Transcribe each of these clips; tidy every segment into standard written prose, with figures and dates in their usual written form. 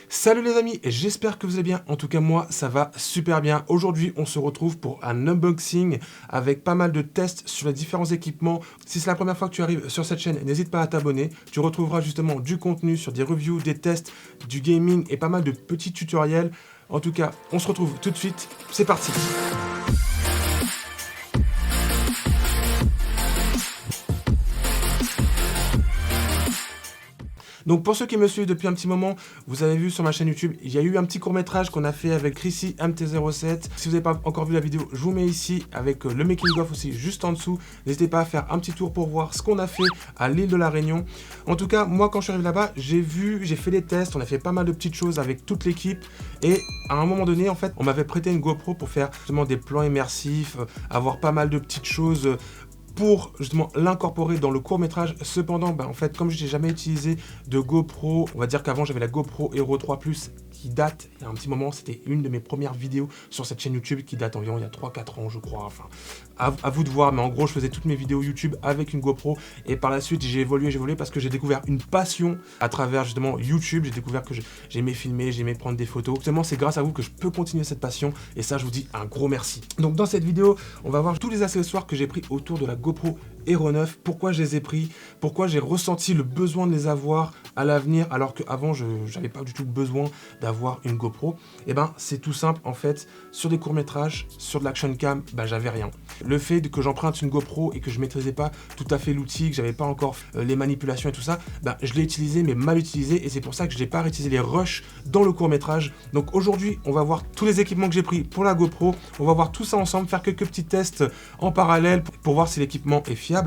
Salut les amis, j'espère que vous allez bien. En tout cas moi ça va super bien. Aujourd'hui on se retrouve pour un unboxing avec pas mal de tests sur les différents équipements. Si c'est la première fois que tu arrives sur cette chaîne, n'hésite pas à t'abonner. Tu retrouveras justement du contenu sur des reviews, des tests, du gaming et pas mal de petits tutoriels. En tout cas on se retrouve tout de suite, c'est parti. Donc pour ceux qui me suivent depuis un petit moment, vous avez vu sur ma chaîne YouTube, il y a eu un petit court-métrage qu'on a fait avec Chrissy MT07. Si vous n'avez pas encore vu la vidéo, je vous mets ici avec le making-of aussi juste en dessous. N'hésitez pas à faire un petit tour pour voir ce qu'on a fait à l'île de la Réunion. En tout cas, moi quand je suis arrivé là-bas, j'ai fait des tests, on a fait pas mal de petites choses avec toute l'équipe. Et à un moment donné, en fait, on m'avait prêté une GoPro pour faire justement des plans immersifs, avoir pas mal de petites choses pour justement l'incorporer dans le court-métrage. Cependant, en fait, comme je n'ai jamais utilisé de GoPro, on va dire qu'avant j'avais la GoPro Hero 3 Plus qui date, il y a un petit moment, c'était une de mes premières vidéos sur cette chaîne YouTube qui date environ il y a 3-4 ans je crois, enfin, à vous de voir, mais en gros je faisais toutes mes vidéos YouTube avec une GoPro et par la suite j'ai évolué parce que j'ai découvert une passion à travers justement YouTube. J'ai découvert que j'aimais filmer, j'aimais prendre des photos. Justement, c'est grâce à vous que je peux continuer cette passion et ça je vous dis un gros merci. Donc dans cette vidéo, on va voir tous les accessoires que j'ai pris autour de la GoPro Hero 9, pourquoi je les ai pris, pourquoi j'ai ressenti le besoin de les avoir à l'avenir alors qu'avant je n'avais pas du tout besoin d'avoir une GoPro. Et c'est tout simple en fait, sur des courts-métrages, sur de l'action cam, j'avais rien. Le fait que j'emprunte une GoPro et que je maîtrisais pas tout à fait l'outil, que j'avais pas encore les manipulations et tout ça, je l'ai utilisé mais mal utilisé et c'est pour ça que je n'ai pas réutilisé les rushs dans le court-métrage. Donc aujourd'hui, on va voir tous les équipements que j'ai pris pour la GoPro, on va voir tout ça ensemble, faire quelques petits tests en parallèle pour voir si l'équipement est fiable.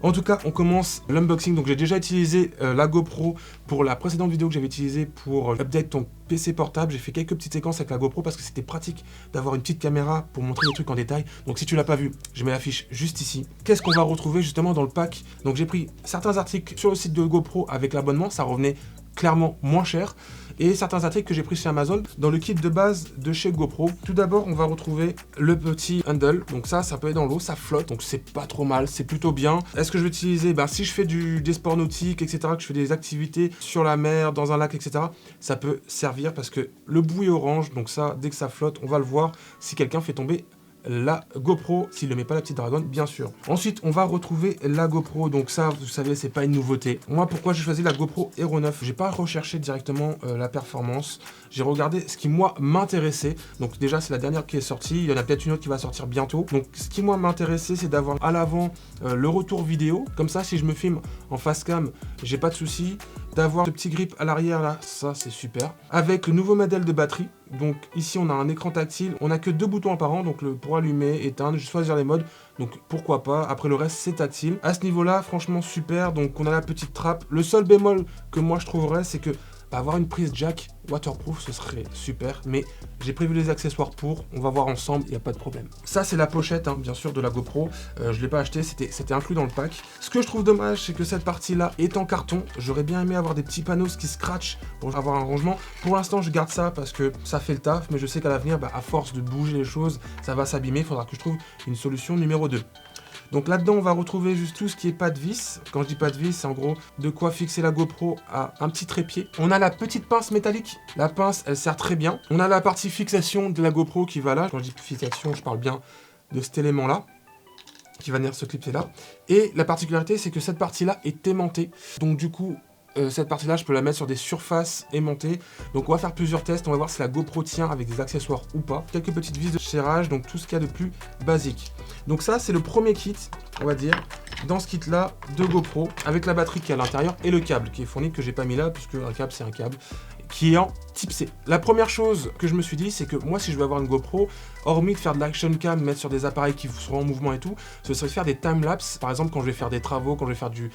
En tout cas, on commence l'unboxing. Donc j'ai déjà utilisé la GoPro pour la précédente vidéo que j'avais utilisée pour update ton PC portable. J'ai fait quelques petites séquences avec la GoPro parce que c'était pratique d'avoir une petite caméra pour montrer les trucs en détail. Donc si tu l'as pas vu, je mets l'affiche juste ici. Qu'est-ce qu'on va retrouver justement dans le pack? Donc j'ai pris certains articles sur le site de GoPro avec l'abonnement, ça revenait clairement moins cher, et certains articles que j'ai pris chez Amazon dans le kit de base de chez GoPro. Tout d'abord, on va retrouver le petit handle. Donc ça peut être dans l'eau, ça flotte, donc c'est pas trop mal, c'est plutôt bien. Est-ce que je vais utiliser, si je fais des sports nautiques, etc., que je fais des activités sur la mer, dans un lac, etc., ça peut servir parce que le bout est orange, donc ça, dès que ça flotte, on va le voir si quelqu'un fait tomber la GoPro, s'il ne met pas la petite dragonne, bien sûr. Ensuite, on va retrouver la GoPro. Donc ça, vous savez, c'est pas une nouveauté. Moi, pourquoi j'ai choisi la GoPro Hero 9? J'ai pas recherché directement la performance. J'ai regardé ce qui, moi, m'intéressait. Donc déjà, c'est la dernière qui est sortie. Il y en a peut-être une autre qui va sortir bientôt. Donc ce qui, moi, m'intéressait, c'est d'avoir à l'avant le retour vidéo. Comme ça, si je me filme en face cam, j'ai pas de souci. D'avoir ce petit grip à l'arrière là, ça c'est super. Avec le nouveau modèle de batterie. Donc ici on a un écran tactile, on n'a que 2 boutons apparents, donc pour allumer, éteindre, choisir les modes, donc pourquoi pas. Après le reste c'est tactile. À ce niveau là, franchement super. Donc on a la petite trappe. Le seul bémol que moi je trouverais, c'est que avoir une prise jack waterproof, ce serait super, mais j'ai prévu les accessoires pour, on va voir ensemble, il n'y a pas de problème. Ça c'est la pochette, bien sûr, de la GoPro, je ne l'ai pas acheté, c'était inclus dans le pack. Ce que je trouve dommage, c'est que cette partie-là est en carton. J'aurais bien aimé avoir des petits panneaux qui scratchent pour avoir un rangement. Pour l'instant, je garde ça parce que ça fait le taf, mais je sais qu'à l'avenir, à force de bouger les choses, ça va s'abîmer, il faudra que je trouve une solution numéro 2. Donc là-dedans, on va retrouver juste tout ce qui est pas de vis. Quand je dis pas de vis, c'est en gros de quoi fixer la GoPro à un petit trépied. On a la petite pince métallique. La pince, elle sert très bien. On a la partie fixation de la GoPro qui va là. Quand je dis fixation, je parle bien de cet élément-là qui va venir se clipser là. Et la particularité, c'est que cette partie-là est aimantée. Donc du coup, cette partie-là, je peux la mettre sur des surfaces aimantées. Donc on va faire plusieurs tests, on va voir si la GoPro tient avec des accessoires ou pas. Quelques petites vis de serrage, donc tout ce qu'il y a de plus basique. Donc ça, c'est le premier kit, on va dire, dans ce kit-là de GoPro, avec la batterie qui est à l'intérieur et le câble qui est fourni, que j'ai pas mis là, puisque un câble, c'est un câble, qui est en type C. La première chose que je me suis dit, c'est que moi, si je veux avoir une GoPro, hormis de faire de l'action cam, mettre sur des appareils qui seront en mouvement et tout, ce serait de faire des time-lapse. Par exemple, quand je vais faire des travaux, quand je vais faire du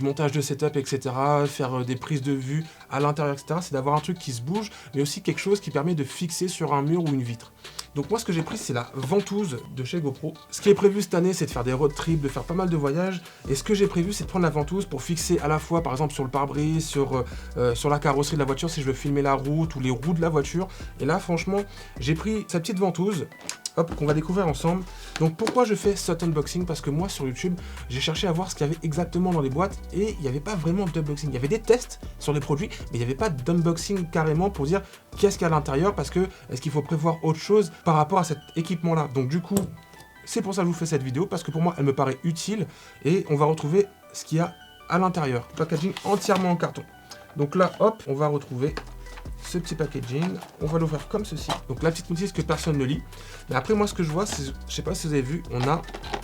montage de setup, etc., faire des prises de vue à l'intérieur, etc., c'est d'avoir un truc qui se bouge, mais aussi quelque chose qui permet de fixer sur un mur ou une vitre. Donc moi, ce que j'ai pris, c'est la ventouse de chez GoPro. Ce qui est prévu cette année, c'est de faire des road trips, de faire pas mal de voyages. Et ce que j'ai prévu, c'est de prendre la ventouse pour fixer à la fois, par exemple, sur le pare-brise, sur la carrosserie de la voiture, si je veux filmer la route ou les roues de la voiture. Et là, franchement, j'ai pris cette petite ventouse. hop, qu'on va découvrir ensemble. Donc pourquoi je fais cet unboxing? Parce que moi sur YouTube, j'ai cherché à voir ce qu'il y avait exactement dans les boîtes et il n'y avait pas vraiment d'unboxing. Il y avait des tests sur les produits, mais il n'y avait pas d'unboxing carrément pour dire qu'est-ce qu'il y a à l'intérieur, parce que est-ce qu'il faut prévoir autre chose par rapport à cet équipement-là. Donc du coup, c'est pour ça que je vous fais cette vidéo, parce que pour moi, elle me paraît utile et on va retrouver ce qu'il y a à l'intérieur. Packaging entièrement en carton. Donc là, hop, on va retrouver ce petit packaging, on va l'ouvrir comme ceci. Donc la petite notice que personne ne lit. Mais après moi ce que je vois, c'est, je sais pas si vous avez vu, on a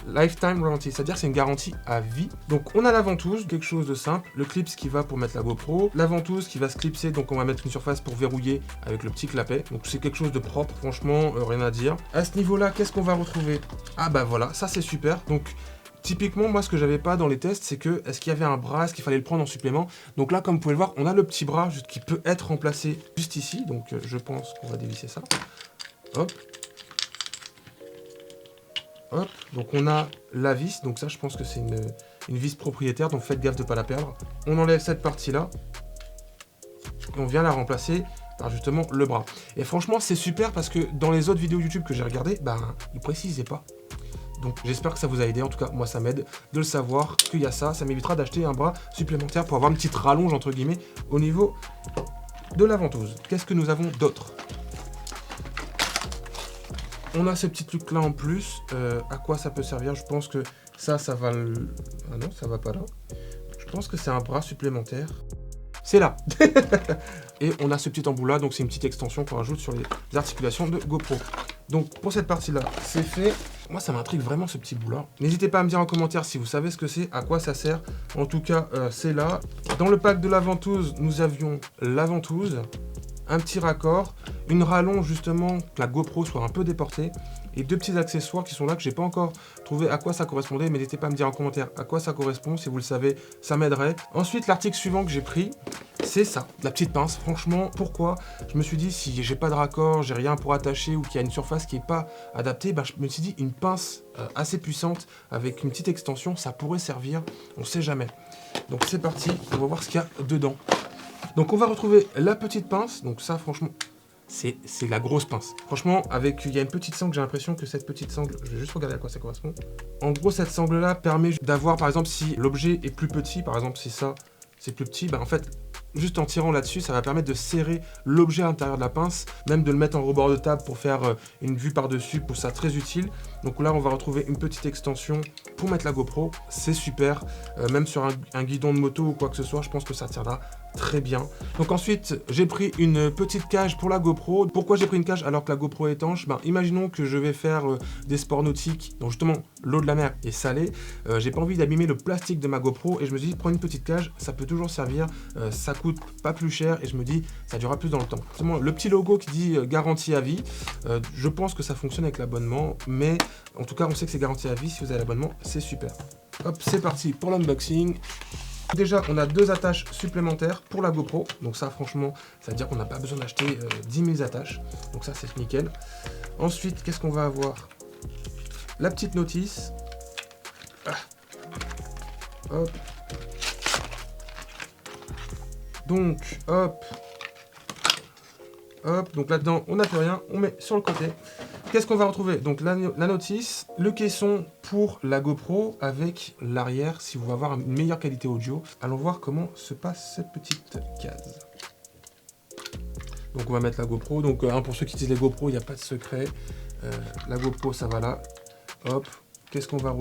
lifetime warranty, c'est-à-dire c'est une garantie à vie. Donc on a la ventouse, quelque chose de simple, le clip qui va pour mettre la GoPro, la ventouse qui va se clipser, donc on va mettre une surface pour verrouiller avec le petit clapet. Donc c'est quelque chose de propre, franchement, rien à dire. À ce niveau-là, qu'est-ce qu'on va retrouver? Ah bah voilà, ça c'est super. Donc typiquement, moi, ce que j'avais pas dans les tests, c'est que, est-ce qu'il y avait un bras, est-ce qu'il fallait le prendre en supplément? Donc là, comme vous pouvez le voir, on a le petit bras qui peut être remplacé juste ici. Donc je pense qu'on va dévisser ça. Hop. Hop. Donc on a la vis. Donc ça, je pense que c'est une vis propriétaire. Donc faites gaffe de ne pas la perdre. On enlève cette partie-là. Et on vient la remplacer par justement le bras. Et franchement, c'est super parce que dans les autres vidéos YouTube que j'ai regardées, ben, ils précisaient pas. Donc j'espère que ça vous a aidé, en tout cas moi ça m'aide de le savoir qu'il y a ça, ça m'évitera d'acheter un bras supplémentaire pour avoir une petite rallonge entre guillemets au niveau de la ventouse. Qu'est-ce que nous avons d'autre? On a ce petit truc là en plus, à quoi ça peut servir? Je pense que ça va le... Ah non, ça va pas là. Je pense que c'est un bras supplémentaire. C'est là. Et on a ce petit embout là, donc c'est une petite extension qu'on rajoute sur les articulations de GoPro. Donc pour cette partie là, c'est fait. Moi ça m'intrigue vraiment ce petit bout là. N'hésitez pas à me dire en commentaire si vous savez ce que c'est, à quoi ça sert. En tout cas, c'est là. Dans le pack de la ventouse, nous avions la ventouse, un petit raccord, une rallonge justement, que la GoPro soit un peu déportée, et deux petits accessoires qui sont là que j'ai pas encore trouvé à quoi ça correspondait, mais n'hésitez pas à me dire en commentaire à quoi ça correspond, si vous le savez, ça m'aiderait. Ensuite, l'article suivant que j'ai pris, c'est ça, la petite pince. Franchement, pourquoi? Je me suis dit, si j'ai pas de raccord, j'ai rien pour attacher, ou qu'il y a une surface qui est pas adaptée, bah, je me suis dit, une pince assez puissante, avec une petite extension, ça pourrait servir, on sait jamais. Donc c'est parti, on va voir ce qu'il y a dedans. Donc on va retrouver la petite pince, donc ça franchement, c'est la grosse pince. Franchement, il y a une petite sangle, j'ai l'impression que cette petite sangle, je vais juste regarder à quoi ça correspond. En gros, cette sangle-là permet d'avoir, par exemple, si l'objet est plus petit, par exemple si ça, c'est plus petit, bah en fait, juste en tirant là-dessus, ça va permettre de serrer l'objet à l'intérieur de la pince, même de le mettre en rebord de table pour faire une vue par-dessus, je trouve ça très utile. Donc là, on va retrouver une petite extension pour mettre la GoPro, c'est super. Même sur un guidon de moto ou quoi que ce soit, je pense que ça tiendra très bien. Donc ensuite, j'ai pris une petite cage pour la GoPro. Pourquoi j'ai pris une cage alors que la GoPro est étanche? Ben, imaginons que je vais faire des sports nautiques, donc justement, l'eau de la mer est salée. J'ai pas envie d'abîmer le plastique de ma GoPro et je me dis, prends une petite cage, ça peut toujours servir. Ça coûte pas plus cher et je me dis, ça durera plus dans le temps. Justement, le petit logo qui dit garantie à vie, je pense que ça fonctionne avec l'abonnement, mais en tout cas, on sait que c'est garantie à vie. Si vous avez l'abonnement, c'est super. Hop, c'est parti pour l'unboxing. Déjà, on a deux attaches supplémentaires pour la GoPro. Donc ça, franchement, ça veut dire qu'on n'a pas besoin d'acheter 10 000 attaches. Donc ça, c'est nickel. Ensuite, qu'est-ce qu'on va avoir? La petite notice. Ah. Hop. Donc, hop. Hop. Donc là-dedans, on n'a plus rien. On met sur le côté. Qu'est-ce qu'on va retrouver? Donc la notice, le caisson pour la GoPro avec l'arrière, si vous voulez avoir une meilleure qualité audio. Allons voir comment se passe cette petite case. Donc on va mettre la GoPro. Donc pour ceux qui utilisent les GoPro, il n'y a pas de secret. La GoPro, ça va là. Hop. Qu'est-ce qu'on va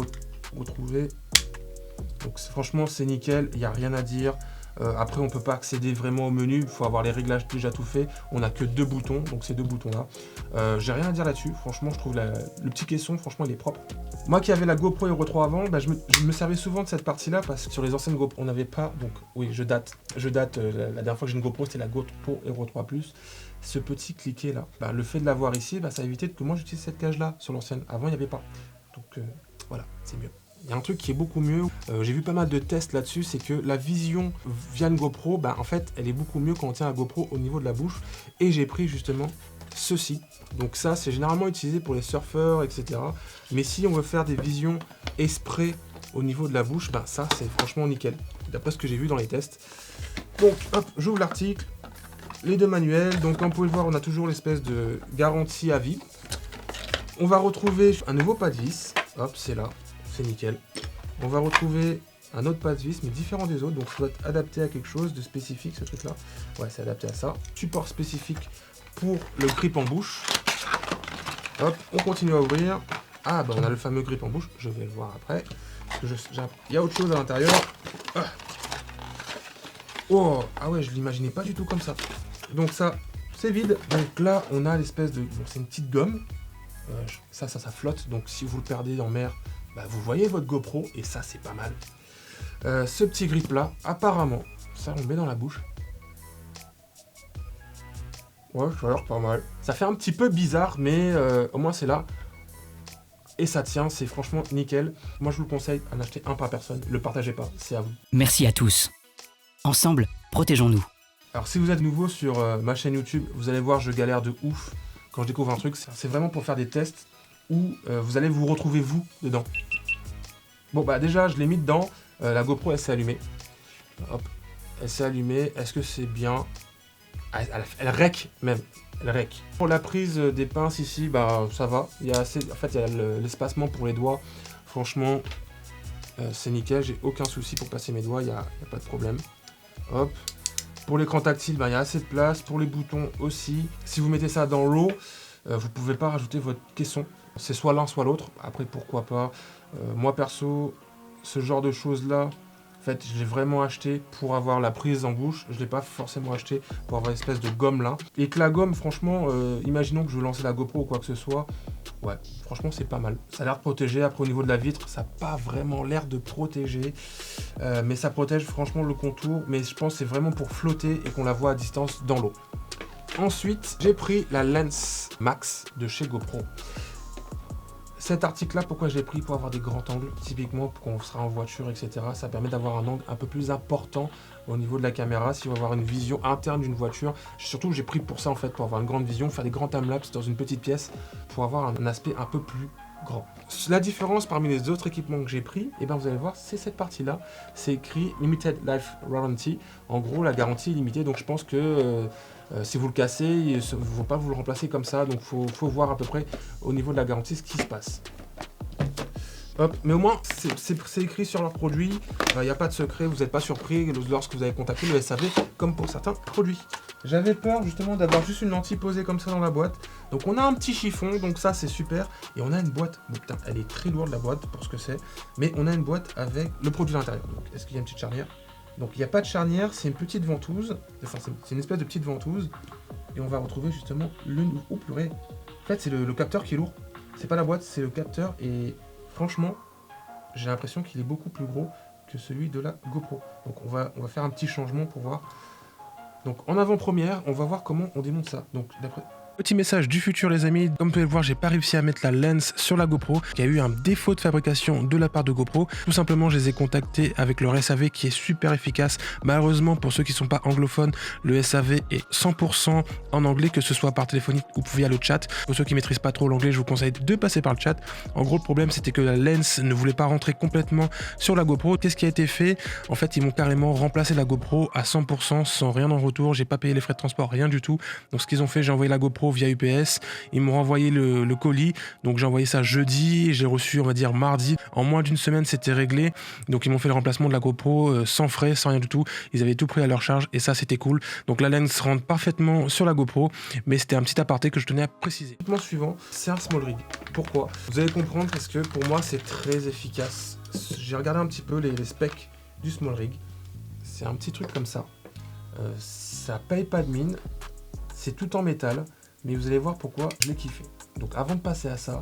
retrouver? Donc franchement, c'est nickel. Il n'y a rien à dire. Après, on ne peut pas accéder vraiment au menu, il faut avoir les réglages déjà tout fait. On n'a que deux boutons, donc ces deux boutons-là. J'ai rien à dire là-dessus, franchement, je trouve le petit caisson, franchement, il est propre. Moi qui avais la GoPro Hero 3 avant, bah, je me servais souvent de cette partie-là parce que sur les anciennes GoPro, on n'avait pas. Donc oui, je date. La dernière fois que j'ai une GoPro, c'était la GoPro Hero 3 Plus. Ce petit cliquet là, bah, le fait de l'avoir ici, bah, ça a évité que moi j'utilise cette cage-là sur l'ancienne. Avant, il n'y avait pas. Donc voilà, c'est mieux. Il y a un truc qui est beaucoup mieux, j'ai vu pas mal de tests là-dessus, c'est que la vision via une GoPro, bah, en fait, elle est beaucoup mieux quand on tient la GoPro au niveau de la bouche. Et j'ai pris justement ceci. Donc ça, c'est généralement utilisé pour les surfeurs, etc. Mais si on veut faire des visions exprès au niveau de la bouche, bah, ça, c'est franchement nickel, d'après ce que j'ai vu dans les tests. Donc, hop, j'ouvre l'article, les deux manuels. Donc, comme vous pouvez le voir, on a toujours l'espèce de garantie à vie. On va retrouver un nouveau pas de vis. Hop, c'est là, c'est nickel. On va retrouver un autre pas de vis, mais différent des autres. Donc ça doit être adapté à quelque chose de spécifique, ce truc-là. Ouais, c'est adapté à ça. Support spécifique pour le grip en bouche. Hop, on continue à ouvrir. Ah, bah on a le fameux grip en bouche. Je vais le voir après. Il y a autre chose à l'intérieur. Ah. Oh, ah ouais, je l'imaginais pas du tout comme ça. Donc ça, c'est vide. Donc là, on a l'espèce de... Bon, c'est une petite gomme. Ça flotte. Donc si vous le perdez en mer, bah, vous voyez votre GoPro. Et ça, c'est pas mal. Ce petit grip là, apparemment, ça on le met dans la bouche. Ouais, ça a l'air pas mal. Ça fait un petit peu bizarre, mais au moins c'est là. Et ça tient, c'est franchement nickel. Moi je vous le conseille d'en acheter un par personne. Le partagez pas, c'est à vous. Merci à tous. Ensemble, protégeons-nous. Alors si vous êtes nouveau sur ma chaîne YouTube, vous allez voir, je galère de ouf quand je découvre un truc. C'est vraiment pour faire des tests où vous allez vous retrouver vous dedans. Bon bah déjà je l'ai mis dedans. La GoPro elle s'est allumée. Hop, elle s'est allumée. Est-ce que c'est bien? Elle rec même. Elle rec. Pour la prise des pinces ici, bah ça va. Il y a assez. En fait, il y a l'espacement pour les doigts. Franchement, c'est nickel. J'ai aucun souci pour passer mes doigts. Il y a pas de problème. Hop. Pour l'écran tactile, bah, il y a assez de place. Pour les boutons aussi. Si vous mettez ça dans l'eau, vous pouvez pas rajouter votre caisson. C'est soit l'un soit l'autre. Après, pourquoi pas. Moi perso, ce genre de choses là, en fait, je l'ai vraiment acheté pour avoir la prise en bouche. Je ne l'ai pas forcément acheté pour avoir l'espèce de gomme là. Et que la gomme, franchement, imaginons que je veux lancer la GoPro ou quoi que ce soit. Ouais, franchement, c'est pas mal. Ça a l'air de protéger. Après, au niveau de la vitre, ça n'a pas vraiment l'air de protéger. Mais ça protège franchement le contour. Mais je pense que c'est vraiment pour flotter et qu'on la voit à distance dans l'eau. Ensuite, j'ai pris la Lens Max de chez GoPro. Cet article-là, pourquoi je l'ai pris? Pour avoir des grands angles, typiquement quand on sera en voiture, etc. Ça permet d'avoir un angle un peu plus important au niveau de la caméra, si on va avoir une vision interne d'une voiture. Surtout, j'ai pris pour ça, en fait, pour avoir une grande vision, faire des grands timelapse dans une petite pièce, pour avoir un aspect un peu plus grand. La différence parmi les autres équipements que j'ai pris, et ben vous allez voir, c'est cette partie-là. C'est écrit Limited Life Warranty. En gros, la garantie est limitée, donc je pense que... si vous le cassez, il ne faut pas vous le remplacer comme ça, donc il faut voir à peu près au niveau de la garantie ce qui se passe. Hop, mais au moins c'est écrit sur leurs produits, il n'y a pas de secret, vous n'êtes pas surpris lorsque vous avez contacté le SAV comme pour certains produits. J'avais peur justement d'avoir juste une lentille posée comme ça dans la boîte, donc on a un petit chiffon, donc ça c'est super, et on a une boîte, bon, putain, elle est très lourde la boîte pour ce que c'est, mais on a une boîte avec le produit à l'intérieur, donc est-ce qu'il y a une petite charnière? Donc il n'y a pas de charnière, c'est une petite ventouse, enfin c'est une espèce de petite ventouse, et on va retrouver justement le... Oh purée. En fait c'est le capteur qui est lourd, c'est pas la boîte, c'est le capteur, et franchement, j'ai l'impression qu'il est beaucoup plus gros que celui de la GoPro. Donc on va faire un petit changement pour voir. Donc en avant-première, on va voir comment on démonte ça. Donc d'après... Petit message du futur les amis, comme vous pouvez le voir, j'ai pas réussi à mettre la lens sur la GoPro. Il y a eu un défaut de fabrication de la part de GoPro. Tout simplement, je les ai contactés avec leur SAV qui est super efficace. Malheureusement, pour ceux qui sont pas anglophones, le SAV est 100% en anglais, que ce soit par téléphonique ou via le chat. Pour ceux qui maîtrisent pas trop l'anglais, je vous conseille de passer par le chat. En gros, le problème, c'était que la lens ne voulait pas rentrer complètement sur la GoPro. Qu'est-ce qui a été fait? En fait, ils m'ont carrément remplacé la GoPro à 100% sans rien en retour. J'ai pas payé les frais de transport, rien du tout. Donc ce qu'ils ont fait, j'ai envoyé la GoPro via UPS, ils m'ont renvoyé le colis, donc j'ai envoyé ça jeudi et j'ai reçu on va dire mardi. En moins d'une semaine c'était réglé, donc ils m'ont fait le remplacement de la GoPro sans frais, sans rien du tout, ils avaient tout pris à leur charge et ça c'était cool. Donc la lens rentre parfaitement sur la GoPro, mais c'était un petit aparté que je tenais à préciser. Le suivant, c'est un small rig. Pourquoi? Vous allez comprendre parce que pour moi c'est très efficace. J'ai regardé un petit peu les specs du small rig, c'est un petit truc comme ça, ça paye pas de mine, c'est tout en métal. Mais vous allez voir pourquoi je l'ai kiffé. Donc avant de passer à ça,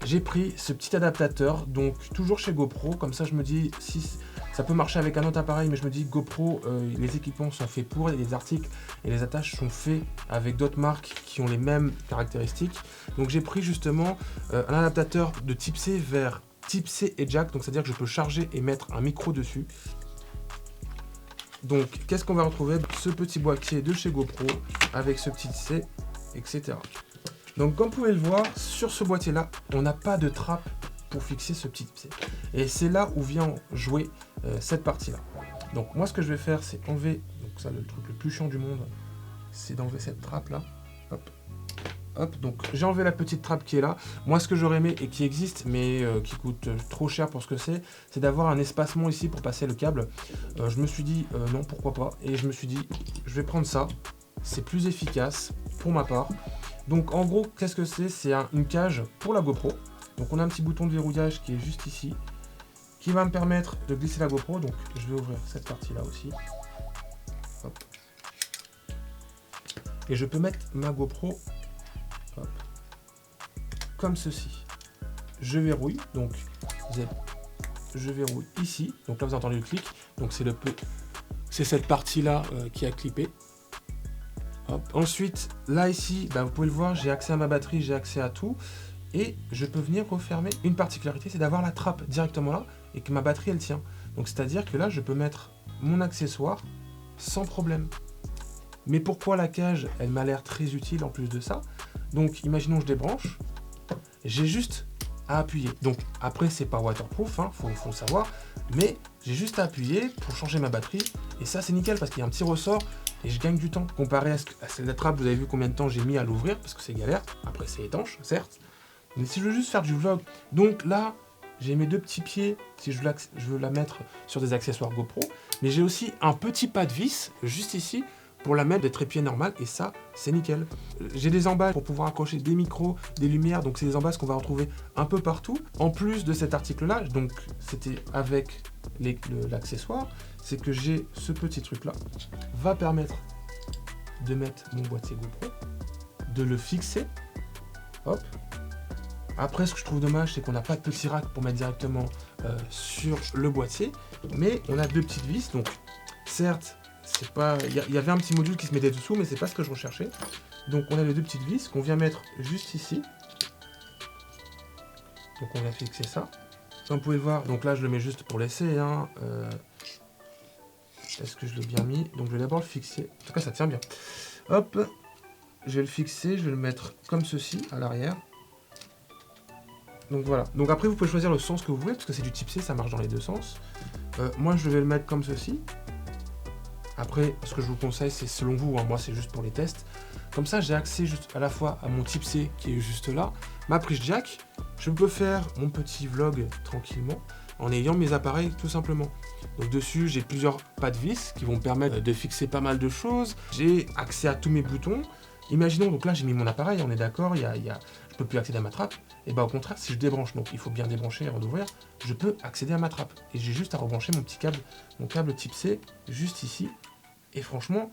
j'ai pris ce petit adaptateur, donc toujours chez GoPro, comme ça je me dis, si ça peut marcher avec un autre appareil, mais je me dis GoPro, les équipements sont faits pour, et les articles et les attaches sont faits avec d'autres marques qui ont les mêmes caractéristiques. Donc j'ai pris justement un adaptateur de type C vers type C et jack, donc c'est-à-dire que je peux charger et mettre un micro dessus. Donc qu'est-ce qu'on va retrouver? Ce petit boîtier de chez GoPro avec ce petit C, etc. Donc comme vous pouvez le voir, sur ce boîtier là, on n'a pas de trappe pour fixer ce petit C. Et c'est là où vient jouer cette partie là. Donc moi ce que je vais faire, c'est enlever, donc ça le truc le plus chiant du monde, c'est d'enlever cette trappe là. Hop. Hop, donc j'ai enlevé la petite trappe qui est là. Moi, ce que j'aurais aimé et qui existe, mais qui coûte trop cher pour ce que c'est d'avoir un espacement ici pour passer le câble. Je me suis dit non, pourquoi pas. Et je me suis dit, je vais prendre ça. C'est plus efficace pour ma part. Donc en gros, qu'est-ce que c'est? C'est une cage pour la GoPro. Donc on a un petit bouton de verrouillage qui est juste ici, qui va me permettre de glisser la GoPro. Donc je vais ouvrir cette partie-là aussi. Hop. Et je peux mettre ma GoPro. Hop. Comme ceci. Je verrouille, donc je verrouille ici. Donc là vous entendez le clic. Donc c'est cette partie là qui a clippé. Hop. Ensuite, là ici, bah, vous pouvez le voir, j'ai accès à ma batterie, j'ai accès à tout. Et je peux venir refermer. Une particularité, c'est d'avoir la trappe directement là et que ma batterie elle tient. Donc c'est-à-dire que là, je peux mettre mon accessoire sans problème. Mais pourquoi la cage, elle m'a l'air très utile en plus de ça? Donc, imaginons je débranche, j'ai juste à appuyer. Donc, après, c'est pas waterproof, hein, faut le savoir, mais j'ai juste à appuyer pour changer ma batterie, et ça, c'est nickel, parce qu'il y a un petit ressort, et je gagne du temps. Comparé à cette trappe, vous avez vu combien de temps j'ai mis à l'ouvrir, parce que c'est galère. Après, c'est étanche, certes, mais si je veux juste faire du vlog, donc là, j'ai mes deux petits pieds, si je veux la mettre sur des accessoires GoPro, mais j'ai aussi un petit pas de vis, juste ici, pour la mettre des trépieds normales, et ça, c'est nickel. J'ai des embâches pour pouvoir accrocher des micros, des lumières, donc c'est des embâches qu'on va retrouver un peu partout. En plus de cet article-là, donc c'était avec l'accessoire, c'est que j'ai ce petit truc-là, va permettre de mettre mon boîtier GoPro, de le fixer, hop. Après, ce que je trouve dommage, c'est qu'on n'a pas de petit rack pour mettre directement sur le boîtier, mais on a deux petites vis, donc certes, c'est pas, il y avait un petit module qui se mettait dessous, mais c'est pas ce que je recherchais. Donc on a les deux petites vis qu'on vient mettre juste ici. Donc on va fixer ça. Comme vous pouvez le voir, donc là je le mets juste pour l'essai. Hein. Est-ce que je l'ai bien mis? Donc je vais d'abord le fixer. En tout cas ça tient bien. Hop, je vais le fixer, je vais le mettre comme ceci à l'arrière. Donc voilà. Donc après vous pouvez choisir le sens que vous voulez, parce que c'est du type C, ça marche dans les deux sens. Moi je vais le mettre comme ceci. Après, ce que je vous conseille, c'est selon vous, hein, moi c'est juste pour les tests. Comme ça, j'ai accès juste à la fois à mon type C qui est juste là, ma prise jack. Je peux faire mon petit vlog tranquillement en ayant mes appareils tout simplement. Donc dessus, j'ai plusieurs pas de vis qui vont me permettre de fixer pas mal de choses. J'ai accès à tous mes boutons. Imaginons, donc là j'ai mis mon appareil, on est d'accord, je peux plus accéder à ma trappe. Et bah au contraire, si je débranche, donc il faut bien débrancher avant d'ouvrir, je peux accéder à ma trappe. Et j'ai juste à rebrancher mon câble type C, juste ici. Et franchement,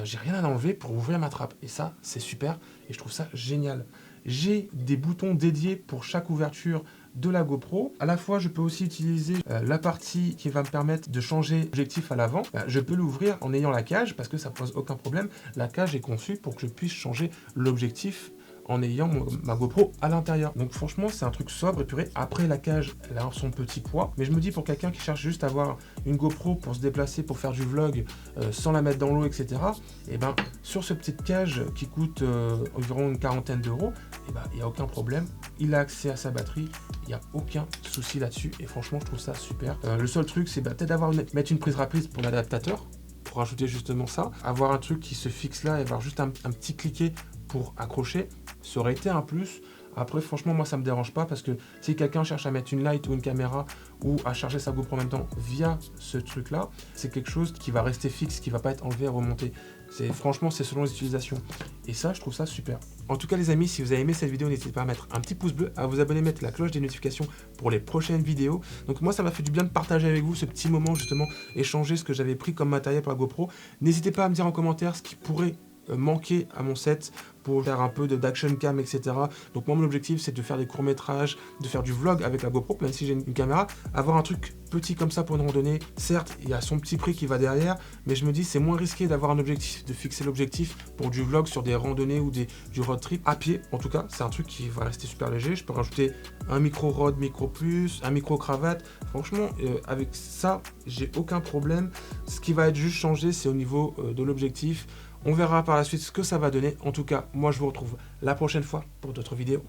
j'ai rien à enlever pour ouvrir ma trappe. Et ça, c'est super. Et je trouve ça génial. J'ai des boutons dédiés pour chaque ouverture de la GoPro. À la fois, je peux aussi utiliser la partie qui va me permettre de changer l'objectif à l'avant. Je peux l'ouvrir en ayant la cage parce que ça pose aucun problème. La cage est conçue pour que je puisse changer l'objectif en ayant ma GoPro à l'intérieur. Donc franchement, c'est un truc sobre et puré. Après, la cage, elle a son petit poids. Mais je me dis, pour quelqu'un qui cherche juste à avoir une GoPro pour se déplacer, pour faire du vlog, sans la mettre dans l'eau, etc. Et ben, sur cette petite cage qui coûte environ une quarantaine d'euros, et ben, il n'y a aucun problème. Il a accès à sa batterie. Il n'y a aucun souci là-dessus. Et franchement, je trouve ça super. Le seul truc, c'est peut-être mettre une prise rapide pour l'adaptateur, pour ajouter justement ça. Avoir un truc qui se fixe là et avoir juste un petit cliquet pour accrocher, ça aurait été un plus. Après franchement moi ça me dérange pas parce que si quelqu'un cherche à mettre une light ou une caméra ou à charger sa GoPro en même temps via ce truc là, c'est quelque chose qui va rester fixe, qui va pas être enlevé et remonté. Franchement c'est selon les utilisations et ça je trouve ça super. En tout cas les amis, si vous avez aimé cette vidéo, n'hésitez pas à mettre un petit pouce bleu, à vous abonner, mettre la cloche des notifications pour les prochaines vidéos. Donc moi ça m'a fait du bien de partager avec vous ce petit moment justement, échanger ce que j'avais pris comme matériel pour la GoPro. N'hésitez pas à me dire en commentaire ce qui pourrait manquer à mon set pour faire un peu d'action cam, etc. Donc moi mon objectif c'est de faire des courts-métrages, de faire du vlog avec la GoPro, même si j'ai une caméra, avoir un truc petit comme ça pour une randonnée. Certes il y a son petit prix qui va derrière, mais je me dis c'est moins risqué d'avoir un objectif, de fixer l'objectif pour du vlog sur des randonnées ou du road trip à pied. En tout cas c'est un truc qui va rester super léger. Je peux rajouter un micro rod, micro plus, un micro cravate. Franchement avec ça j'ai aucun problème. Ce qui va être juste changé c'est au niveau de l'objectif. On verra par la suite ce que ça va donner. En tout cas, moi je vous retrouve la prochaine fois pour d'autres vidéos.